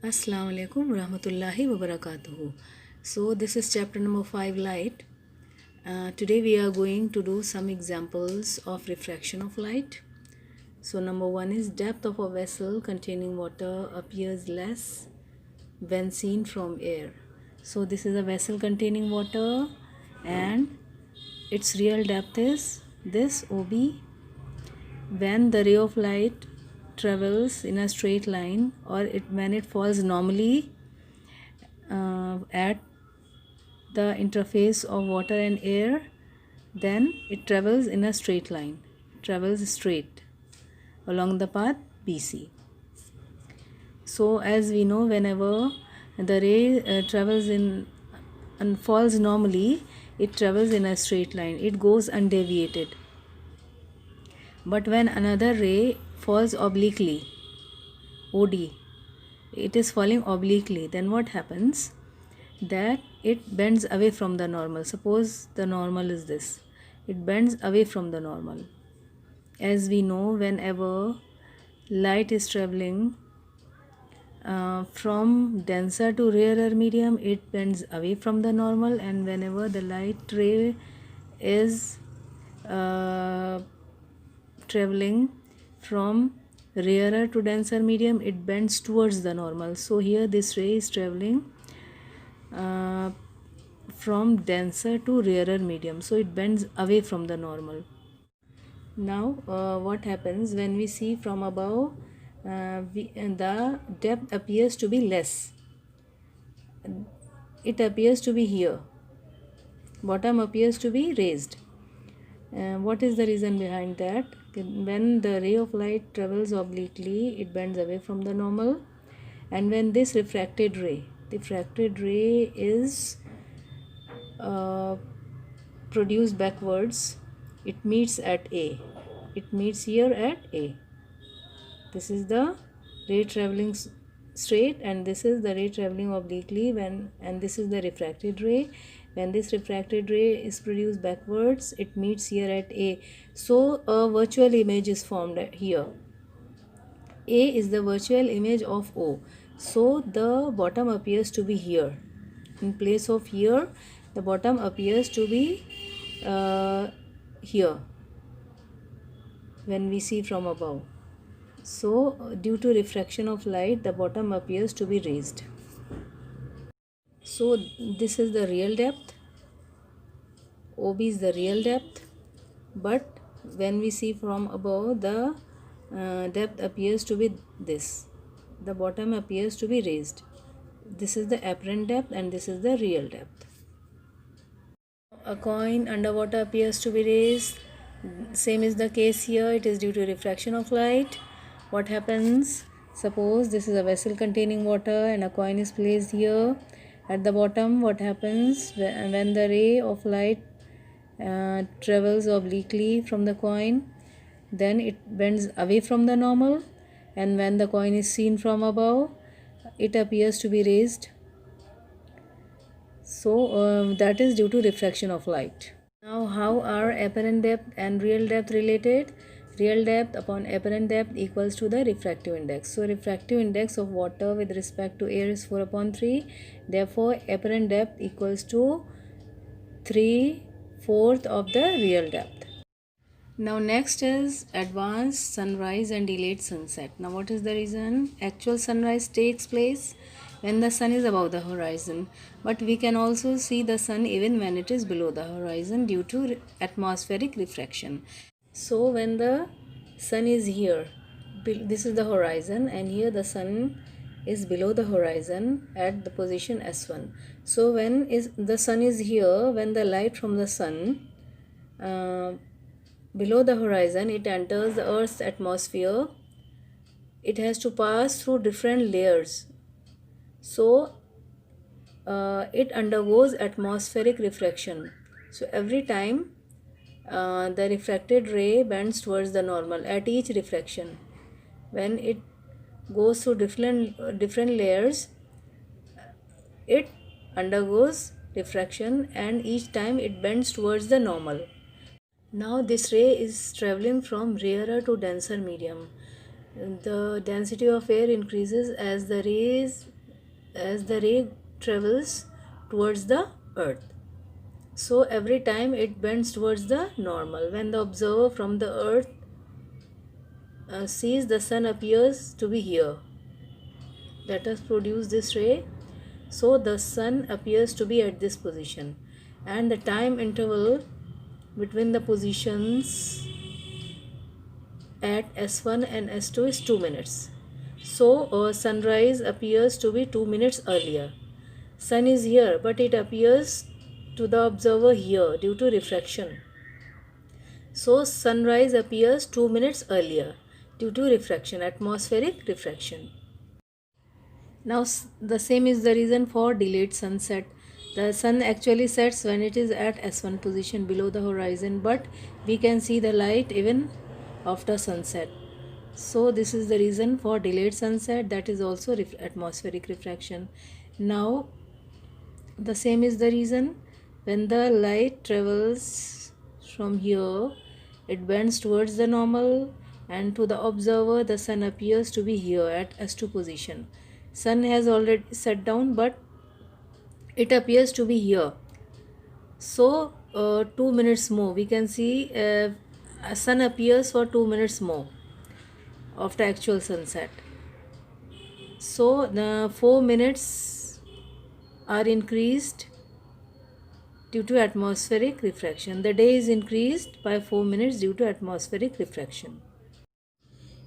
Assalamu alaikum rahmatullahi wa barakatuhu. So this is chapter number 5, light. Today we are going to do some examples of refraction of light. So number 1 is depth of a vessel containing water appears less when seen from air. So this is a vessel containing water and its real depth is this OB. When the ray of light travels in a straight line or when it falls normally at the interface of water and air, then it travels in a straight line, travels straight along the path BC. So as we know, whenever the ray travels in and falls normally, it travels in a straight line, it goes undeviated. But when another ray falls obliquely, OD, it is falling obliquely, then what happens? That it bends away from the normal. Suppose the normal is this, it bends away from the normal. As we know, whenever light is traveling from denser to rarer medium, it bends away from the normal, and whenever the light ray is traveling from rarer to denser medium, it bends towards the normal. So here this ray is traveling from denser to rarer medium, so it bends away from the normal. Now what happens when we see from above? The depth appears to be less, it appears to be here, bottom appears to be raised. What is the reason behind that? When the ray of light travels obliquely, it bends away from the normal, and when this refracted ray is produced backwards, it meets at A. It meets here at A. This is the ray traveling straight, and this is the ray traveling obliquely. And this is the refracted ray. When this refracted ray is produced backwards, it meets here at A. So a virtual image is formed here. A is the virtual image of O. So the bottom appears to be here. In place of here, the bottom appears to be here when we see from above. So due to refraction of light, the bottom appears to be raised. So this is the real depth. OB is the real depth, but when we see from above, the depth appears to be this. The bottom appears to be raised. This is the apparent depth and this is the real depth. A coin underwater appears to be raised. Same is the case here. It is due to refraction of light. What happens? Suppose this is a vessel containing water and a coin is placed here at the bottom. What happens when the ray of light travels obliquely from the coin? Then it bends away from the normal, and when the coin is seen from above, it appears to be raised. So that is due to refraction of light. Now how are apparent depth and real depth related? Real depth upon apparent depth equals to the refractive index. So refractive index of water with respect to air is 4/3. Therefore apparent depth equals to 3/4 of the real depth. Now next is advanced sunrise and delayed sunset. Now what is the reason? Actual sunrise takes place when the sun is above the horizon, but we can also see the sun even when it is below the horizon due to atmospheric refraction. So when the sun is here, this is the horizon, and here the sun is below the horizon at the position S1. So when the sun is here, when the light from the sun below the horizon, it enters the Earth's atmosphere, it has to pass through different layers. So it undergoes atmospheric refraction. So every time the refracted ray bends towards the normal at each refraction. When it goes through different layers, it undergoes refraction, and each time it bends towards the normal. Now this ray is traveling from rarer to denser medium. The density of air increases as the rays as the ray travels towards the earth. So every time it bends towards the normal. When the observer from the earth sees the sun appears to be here, let us produce this ray. So the sun appears to be at this position, and the time interval between the positions at S1 and S2 is 2 minutes. So sunrise appears to be 2 minutes earlier. Sun is here, but it appears to the observer here due to refraction. So sunrise appears 2 minutes earlier due to refraction, atmospheric refraction. Now the same is the reason for delayed sunset. The sun actually sets when it is at S1 position below the horizon, but we can see the light even after sunset. So this is the reason for delayed sunset, that is also atmospheric refraction. Now the same is the reason when the light travels from here, it bends towards the normal, and to the observer the sun appears to be here at S2 position. Sun has already set down, but it appears to be here. So 2 minutes more, we can see sun appears for 2 minutes more after actual sunset. So the 4 minutes are increased due to atmospheric refraction. The day is increased by 4 minutes due to atmospheric refraction.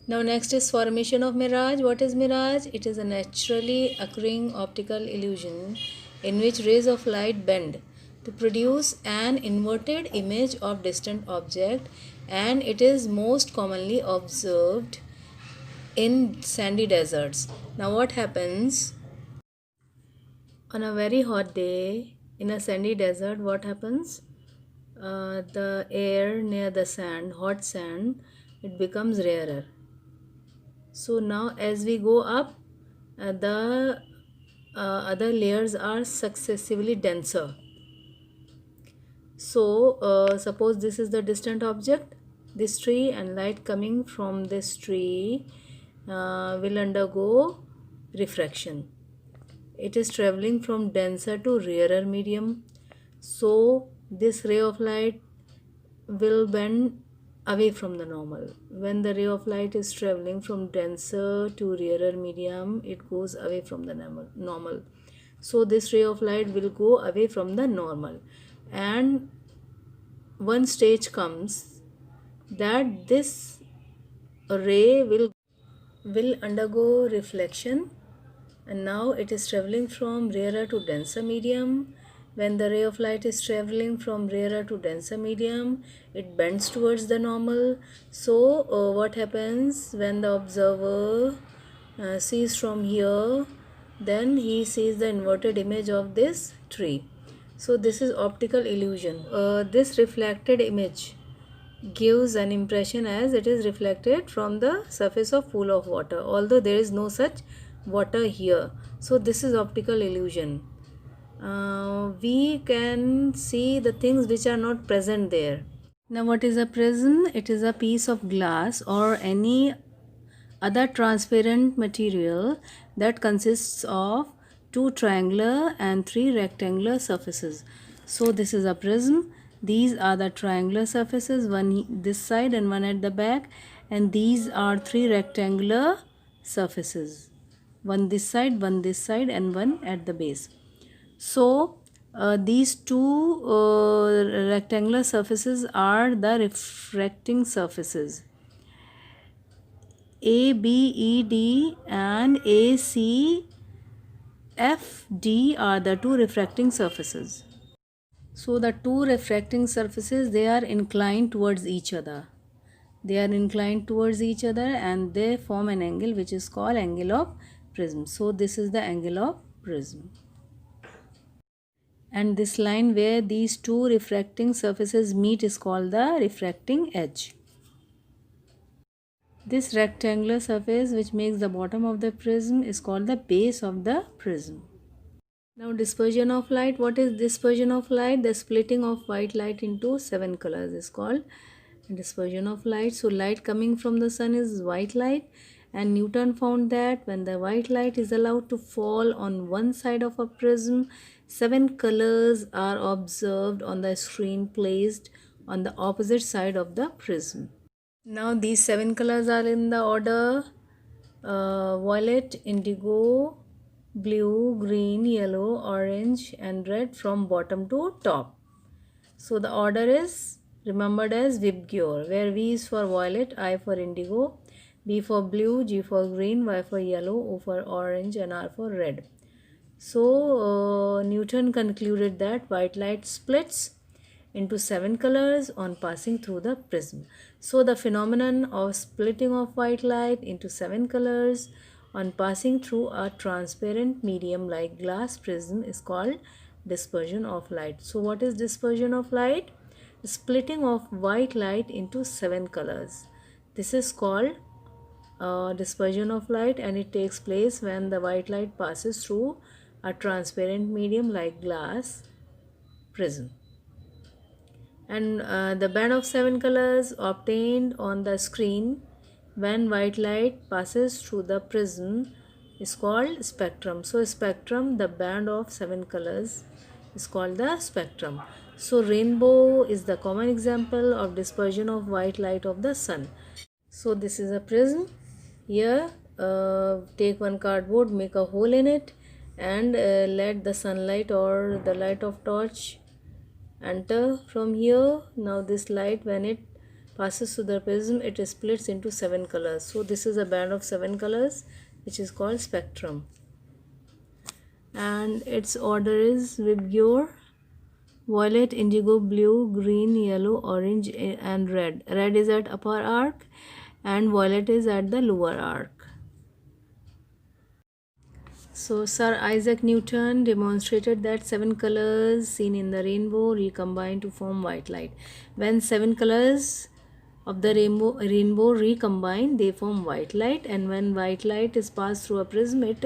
Now next is formation of mirage. What is mirage? It is a naturally occurring optical illusion in which rays of light bend to produce an inverted image of distant object, and it is most commonly observed in sandy deserts. Now what happens on a very hot day in a sandy desert? What happens? The air near the sand, hot sand, it becomes rarer. So now as we go up, the other layers are successively denser. So suppose this is the distant object, this tree, and light coming from this tree will undergo refraction. It is traveling from denser to rarer medium. So this ray of light will bend away from the normal. When the ray of light is traveling from denser to rarer medium, it goes away from the normal. So this ray of light will go away from the normal, and one stage comes that this ray will undergo reflection, and now it is traveling from rarer to denser medium. When the ray of light is traveling from rarer to denser medium, it bends towards the normal. So what happens when the observer sees from here, then he sees the inverted image of this tree. So this is optical illusion. This reflected image gives an impression as it is reflected from the surface of pool of water, although there is no such water here. So this is optical illusion. We can see the things which are not present there. Now what is a prism? It is a piece of glass or any other transparent material that consists of 2 triangular and 3 rectangular surfaces. So this is a prism. These are the triangular surfaces, one this side and one at the back, and these are 3 rectangular surfaces, one this side, and one at the base. So these 2 rectangular surfaces are the refracting surfaces. A, B, E, D and A, C, F, D are the 2 refracting surfaces. So the 2 refracting surfaces, they are inclined towards each other. They are inclined towards each other and they form an angle which is called angle of prism. So this is the angle of prism. And this line where these 2 refracting surfaces meet is called the refracting edge. This rectangular surface which makes the bottom of the prism is called the base of the prism. Now dispersion of light. What is dispersion of light? The splitting of white light into 7 colors is called dispersion of light. So light coming from the sun is white light, And Newton found that when the white light is allowed to fall on one side of a prism, 7 colors are observed on the screen placed on the opposite side of the prism. Now these 7 colors are in the order violet, indigo, blue, green, yellow, orange and red from bottom to top. So the order is remembered as Vibgyor, where V is for violet, I for indigo, B for blue, G for green, Y for yellow, O for orange and R for red. So Newton concluded that white light splits into 7 colors on passing through the prism. So the phenomenon of splitting of white light into 7 colors on passing through a transparent medium like glass prism is called dispersion of light. So what is dispersion of light? Splitting of white light into 7 colors. This is called dispersion of light, and it takes place when the white light passes through a transparent medium like glass prism. And the band of 7 colors obtained on the screen when white light passes through the prism is called spectrum. So spectrum, the band of 7 colors, is called the spectrum. So rainbow is the common example of dispersion of white light of the sun. So this is a prism. Here take one cardboard, make a hole in it and let the sunlight or the light of torch enter from here. Now this light, when it passes through the prism, it splits into 7 colors. So this is a band of 7 colors which is called spectrum, and its order is Vibgyor: violet, indigo, blue, green, yellow, orange and red. Red is at upper arc and violet is at the lower arc. So Sir Isaac Newton demonstrated that 7 colors seen in the rainbow recombine to form white light. When 7 colors of the rainbow recombine, they form white light, and when white light is passed through a prism, it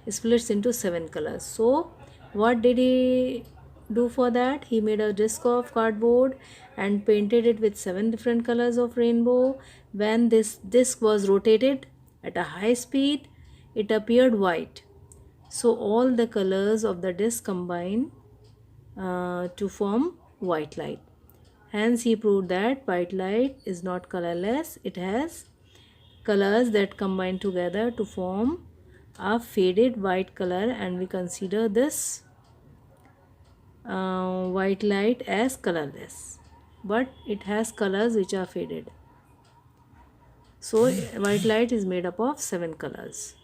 splits into 7 colors. So what did he do for that? He made a disc of cardboard and painted it with 7 different colors of rainbow. When this disc was rotated at a high speed, it appeared white. So all the colors of the disc combine to form white light. Hence he proved that white light is not colorless. It has colors that combine together to form a faded white color, and we consider this white light as colorless, but it has colors which are faded. So white light is made up of 7 colors.